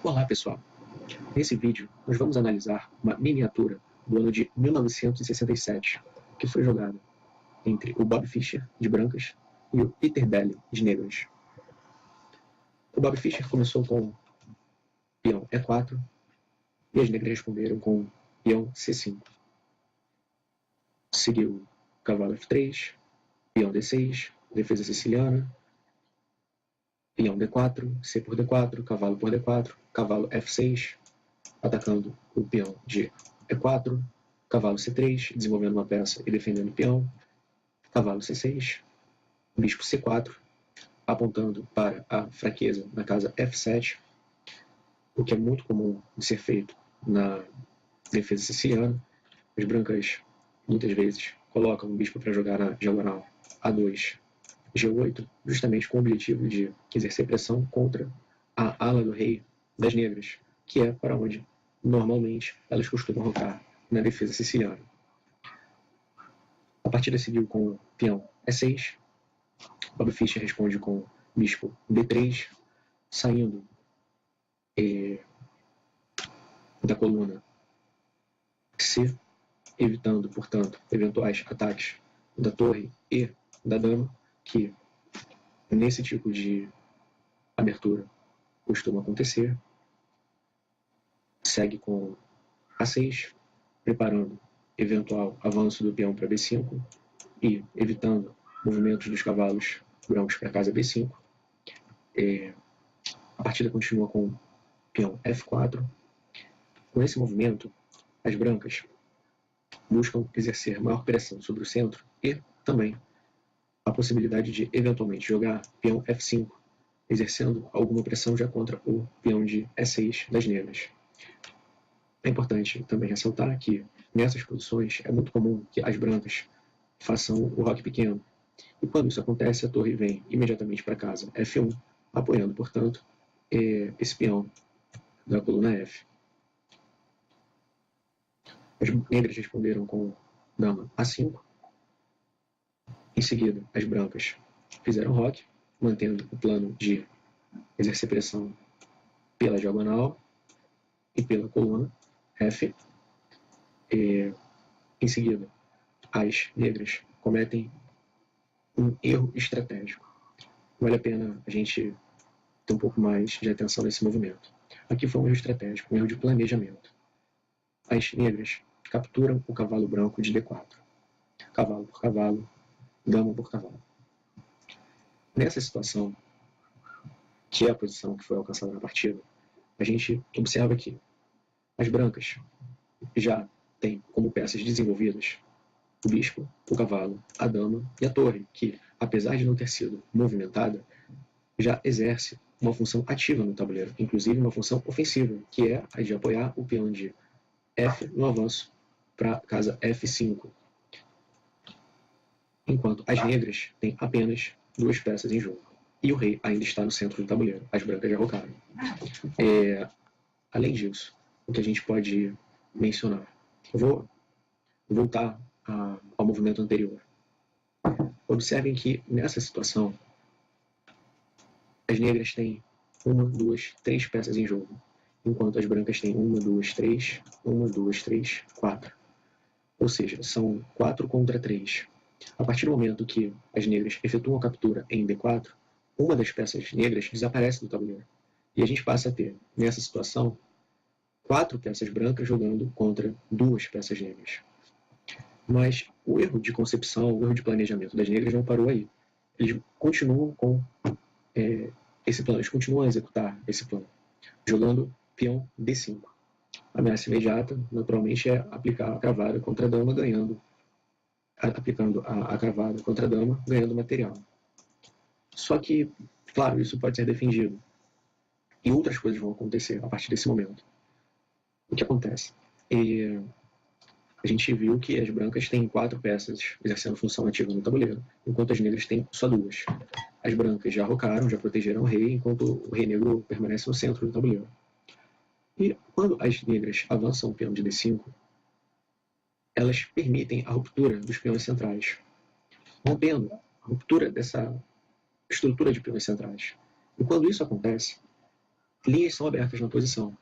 Olá pessoal, nesse vídeo nós vamos analisar uma miniatura do ano de 1967 que foi jogada entre o Bob Fischer de brancas e o Peter Belli de negras. O Bob Fischer começou com peão E4 e as negras responderam com peão C5. Seguiu cavalo F3, peão D6, defesa siciliana, peão D4, C por D4, cavalo por D4, cavalo F6, atacando o peão de E4, cavalo C3, desenvolvendo uma peça e defendendo o peão, cavalo C6, bispo C4, apontando para a fraqueza na casa F7, o que é muito comum de ser feito na defesa siciliana. As brancas, muitas vezes, colocam o bispo para jogar na diagonal A2, G8, justamente com o objetivo de exercer pressão contra a ala do rei das negras, que é para onde, normalmente, elas costumam rocar na defesa siciliana. A partida seguiu com o peão E6, Bob Fischer responde com bispo D3, saindo da coluna C, evitando, portanto, eventuais ataques da torre e da dama, que nesse tipo de abertura costuma acontecer. Segue com A6, preparando eventual avanço do peão para B5 e evitando movimentos dos cavalos brancos para a casa B5. A partida continua com peão F4. Com esse movimento, as brancas buscam exercer maior pressão sobre o centro e também a possibilidade de eventualmente jogar peão F5, exercendo alguma pressão já contra o peão de E6 das negras. É importante também ressaltar que nessas posições é muito comum que as brancas façam o roque pequeno, e quando isso acontece a torre vem imediatamente para casa F1, apoiando, portanto, esse peão da coluna F. As negras responderam com dama A5. Em seguida, as brancas fizeram roque, mantendo o plano de exercer pressão pela diagonal e pela coluna F. Em seguida, as negras cometem um erro estratégico. Vale a pena a gente ter um pouco mais de atenção nesse movimento. Aqui foi um erro estratégico, um erro de planejamento. As negras capturam o cavalo branco de D4. Cavalo por cavalo, dama por cavalo. Nessa situação, que é a posição que foi alcançada na partida, a gente observa que as brancas já têm como peças desenvolvidas o bispo, o cavalo, a dama e a torre, que, apesar de não ter sido movimentada, já exerce uma função ativa no tabuleiro, inclusive uma função ofensiva, que é a de apoiar o peão de F no avanço para a casa F5, enquanto as negras têm apenas duas peças em jogo. E o rei ainda está no centro do tabuleiro. As brancas já rocaram. Além disso, o que a gente pode mencionar? Eu vou voltar ao movimento anterior. Observem que nessa situação as negras têm 1, 2, 3 peças em jogo, enquanto as brancas têm 1, 2, 3, 1, 2, 3, 4. Ou seja, são 4 contra 3. A partir do momento que as negras efetuam a captura em D4, uma das peças negras desaparece do tabuleiro. E a gente passa a ter, nessa situação, 4 peças brancas jogando contra 2 peças negras. Mas o erro de concepção, o erro de planejamento das negras não parou aí. Eles continuam com esse plano, eles continuam a executar esse plano, jogando peão D5. A ameaça imediata, naturalmente, é aplicar a cravada contra a dama, aplicando a cravada contra a dama, ganhando material. Só que, claro, isso pode ser defendido. E outras coisas vão acontecer a partir desse momento. O que acontece? A gente viu que as brancas têm 4 peças exercendo função ativa no tabuleiro, enquanto as negras têm só 2. As brancas já rocaram, já protegeram o rei, enquanto o rei negro permanece no centro do tabuleiro. E quando as negras avançam o peão de D5, elas permitem a ruptura dos peões centrais, rompendo a ruptura dessa estrutura de peões centrais. E quando isso acontece, linhas são abertas na posição,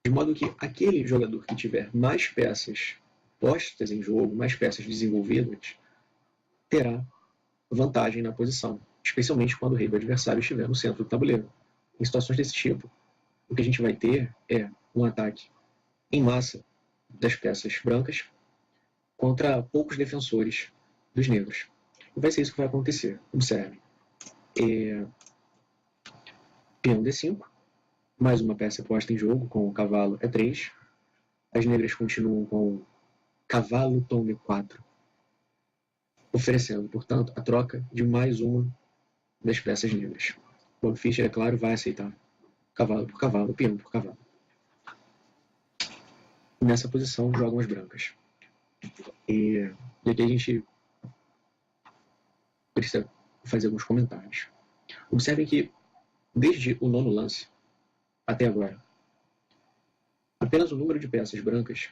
de modo que aquele jogador que tiver mais peças postas em jogo, mais peças desenvolvidas, terá vantagem na posição, especialmente quando o rei do adversário estiver no centro do tabuleiro. Em situações desse tipo, o que a gente vai ter é um ataque em massa das peças brancas contra poucos defensores dos negros. E vai ser isso que vai acontecer. Observe. Peão D5, mais uma peça posta em jogo com o cavalo E3. As negras continuam com cavalo tom E4, oferecendo, portanto, a troca de mais uma das peças negras. Bob Fischer, é claro, vai aceitar cavalo por cavalo, peão por cavalo. Nessa posição jogam as brancas. E aqui a gente precisa fazer alguns comentários. Observem que, desde o nono lance até agora, apenas o número de peças brancas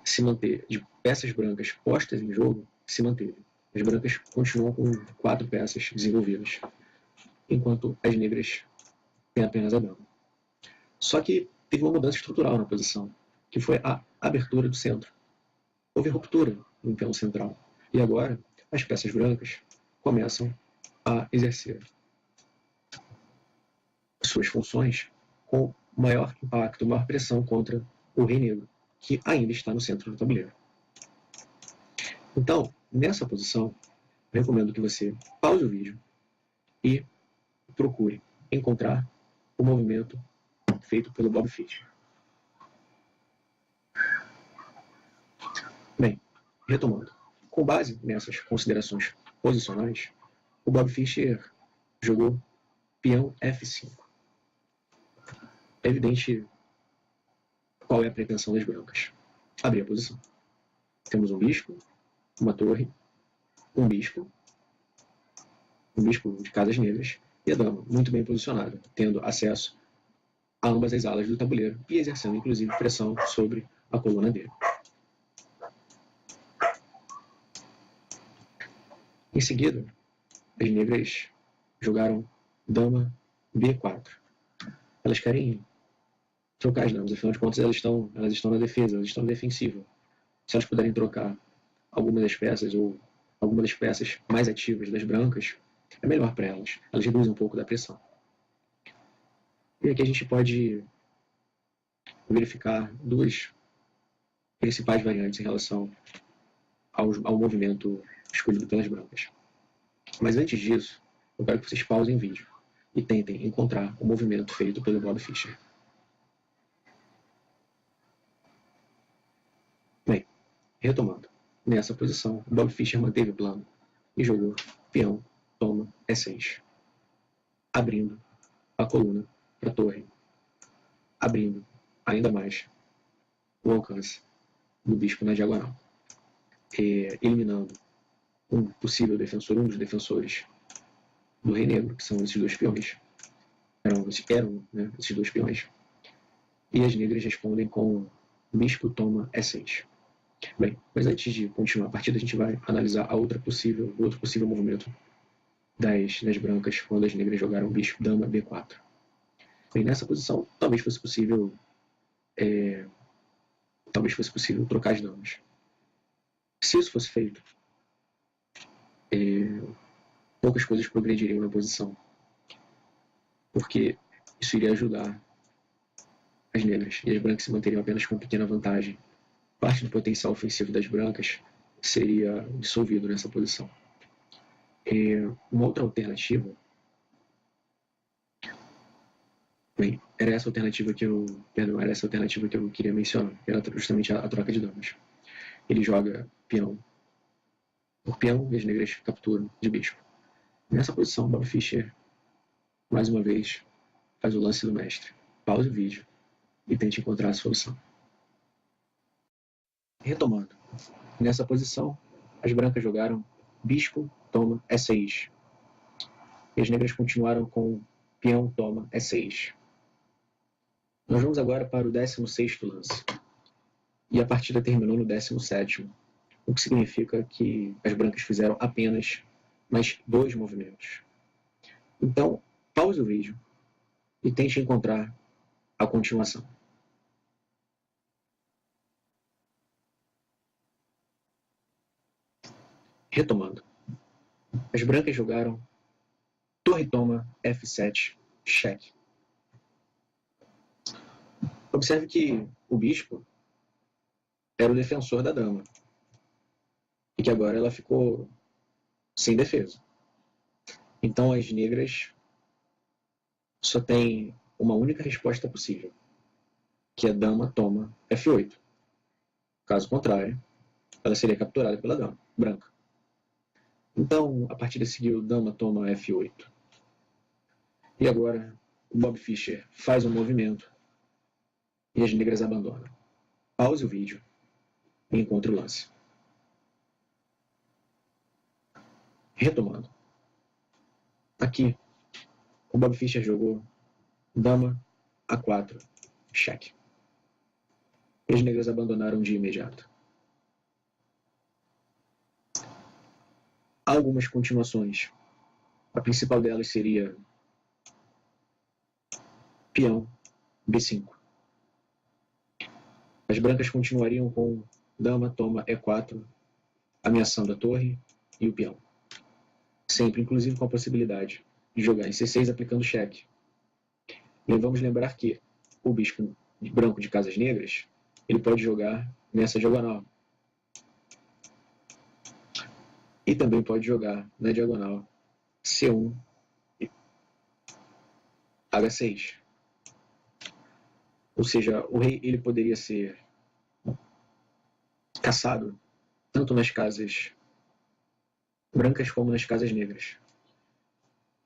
se manteve, de peças brancas postas em jogo, se manteve. As brancas continuam com 4 peças desenvolvidas, enquanto as negras têm apenas a dama. Só que teve uma mudança estrutural na posição, que foi a abertura do centro. Houve ruptura no peão central. E agora, as peças brancas começam a exercer suas funções com maior impacto, maior pressão contra o rei negro, que ainda está no centro do tabuleiro. Então, nessa posição, eu recomendo que você pause o vídeo e procure encontrar o movimento feito pelo Bob Fischer. Bem, retomando. Com base nessas considerações posicionais, o Bob Fischer jogou peão F5. É evidente qual é a pretensão das brancas. Abrir a posição. Temos um bispo, uma torre, um bispo de casas negras, e a dama, muito bem posicionada, tendo acesso a ambas as alas do tabuleiro e exercendo, inclusive, pressão sobre a coluna dele. Em seguida, as negras jogaram dama B4. Elas querem trocar as damas, afinal de contas elas estão na defesa, elas estão na defensiva. Se elas puderem trocar alguma das peças ou alguma das peças mais ativas das brancas, é melhor para elas. Elas reduzem um pouco da pressão. E aqui a gente pode verificar duas principais variantes em relação ao movimento escolhido pelas brancas. Mas antes disso, eu quero que vocês pausem o vídeo e tentem encontrar o movimento feito pelo Bob Fischer. Bem, retomando. Nessa posição, Bob Fischer manteve o plano e jogou peão, toma, E6, abrindo a coluna para a torre, abrindo ainda mais o alcance do bispo na diagonal, eliminando um possível defensor, um dos defensores do rei negro, que são esses dois peões, eram esses dois peões, e as negras respondem com bispo toma E6. Bem, mas antes de continuar a partida, a gente vai analisar o outro possível movimento das brancas quando as negras jogaram bispo dama B4. Bem, nessa posição, talvez fosse possível trocar as damas. Se isso fosse feito, poucas coisas progrediriam na posição, porque isso iria ajudar as negras, e as brancas se manteriam apenas com pequena vantagem. Parte do potencial ofensivo das brancas seria dissolvido nessa posição. Uma outra alternativa, bem, era essa alternativa que eu queria mencionar, que era justamente a troca de damas. Ele joga peão por peão e as negras capturam de bispo. Nessa posição, Bob Fischer, mais uma vez, faz o lance do mestre. Pause o vídeo e tente encontrar a solução. Retomando. Nessa posição, as brancas jogaram bispo, toma, E6. E as negras continuaram com peão, toma, E6. Nós vamos agora para o 16º lance. E a partida terminou no 17º, o que significa que as brancas fizeram apenas mais 2 movimentos. Então, pause o vídeo e tente encontrar a continuação. Retomando. As brancas jogaram torre toma F7, cheque. Observe que o bispo era o defensor da dama e que agora ela ficou sem defesa. Então as negras só têm uma única resposta possível, que a dama toma F8. Caso contrário, ela seria capturada pela dama branca. Então, a partida seguiu, dama toma F8. E agora, o Bob Fischer faz um movimento e as negras abandonam. Pause o vídeo e encontre o lance. Retomando. Aqui, o Bob Fischer jogou dama A4, cheque. E as negras abandonaram de imediato. Há algumas continuações. A principal delas seria peão B5. As brancas continuariam com dama toma E4, ameaçando a torre e o peão. Sempre, inclusive, com a possibilidade de jogar em C6 aplicando cheque. E vamos lembrar que o bispo branco de casas negras, ele pode jogar nessa diagonal. E também pode jogar na diagonal C1 e H6. Ou seja, o rei ele poderia ser caçado tanto nas casas brancas como nas casas negras.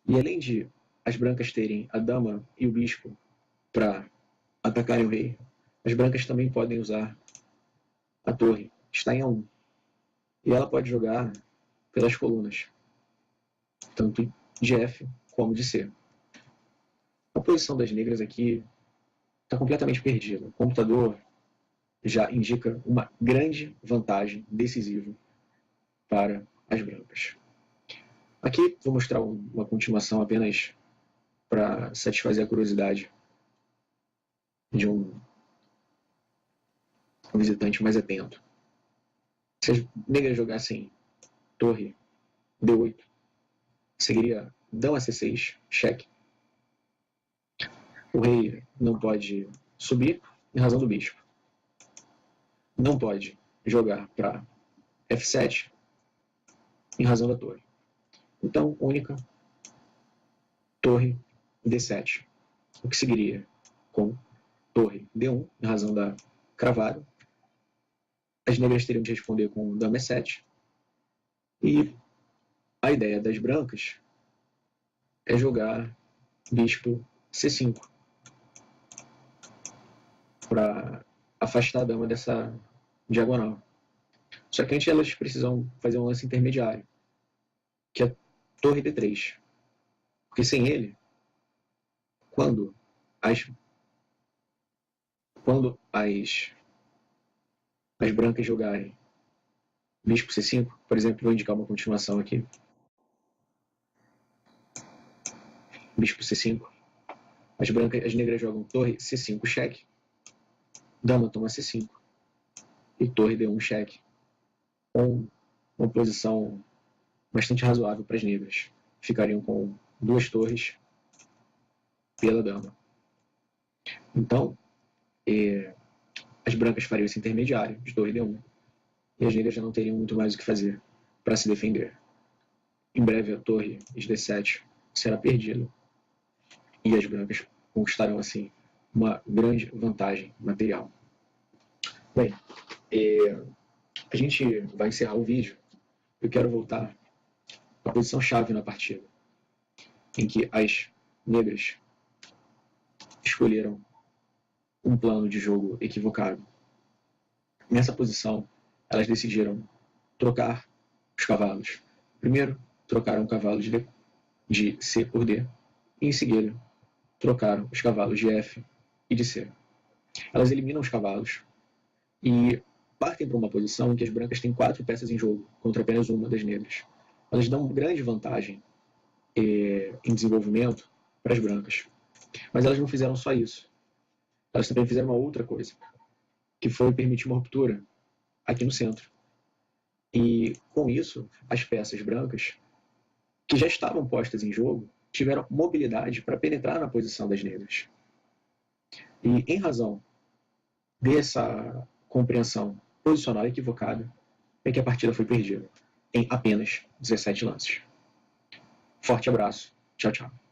E além de as brancas terem a dama e o bispo para atacarem o rei, as brancas também podem usar a torre, está em A1. E ela pode jogar pelas colunas, tanto de F como de C. A posição das negras aqui está completamente perdida. O computador já indica uma grande vantagem decisiva para as brancas. Aqui vou mostrar uma continuação apenas para satisfazer a curiosidade de um visitante mais atento. Se as negras jogassem torre D8, seguiria dama C6, cheque. O rei não pode subir em razão do bispo. Não pode jogar para F7 em razão da torre. Então, única torre D7. O que seguiria com torre D1 em razão da cravada. As negras teriam de responder com dama E7. E a ideia das brancas é jogar bispo C5 para afastar a dama dessa diagonal. Só que antes elas precisam fazer um lance intermediário, que é torre D3. Porque sem ele, quando as brancas jogarem bispo C5, por exemplo, vou indicar uma continuação aqui. Bispo C5. As negras jogam torre C5 cheque, dama toma C5 e torre D1 cheque, com uma posição bastante razoável para as negras. Ficariam com duas torres pela dama. Então, as brancas fariam esse intermediário de torre D1 e as negras já não teriam muito mais o que fazer para se defender. Em breve a torre de D7 será perdida e as brancas conquistarão assim uma grande vantagem material. Bem, a gente vai encerrar o vídeo. Eu quero voltar à posição chave na partida, em que as negras escolheram um plano de jogo equivocado. Nessa posição, elas decidiram trocar os cavalos. Primeiro, trocaram o cavalo de C por D, e em seguida, trocaram os cavalos de F e de C. Elas eliminam os cavalos e partem para uma posição em que as brancas têm 4 peças em jogo, contra apenas uma das negras. Elas dão grande vantagem em desenvolvimento para as brancas. Mas elas não fizeram só isso. Elas também fizeram uma outra coisa, que foi permitir uma ruptura aqui no centro. E, com isso, as peças brancas, que já estavam postas em jogo, tiveram mobilidade para penetrar na posição das negras. E, em razão dessa compreensão posicional equivocada, é que a partida foi perdida, em apenas 17 lances. Forte abraço. Tchau, tchau.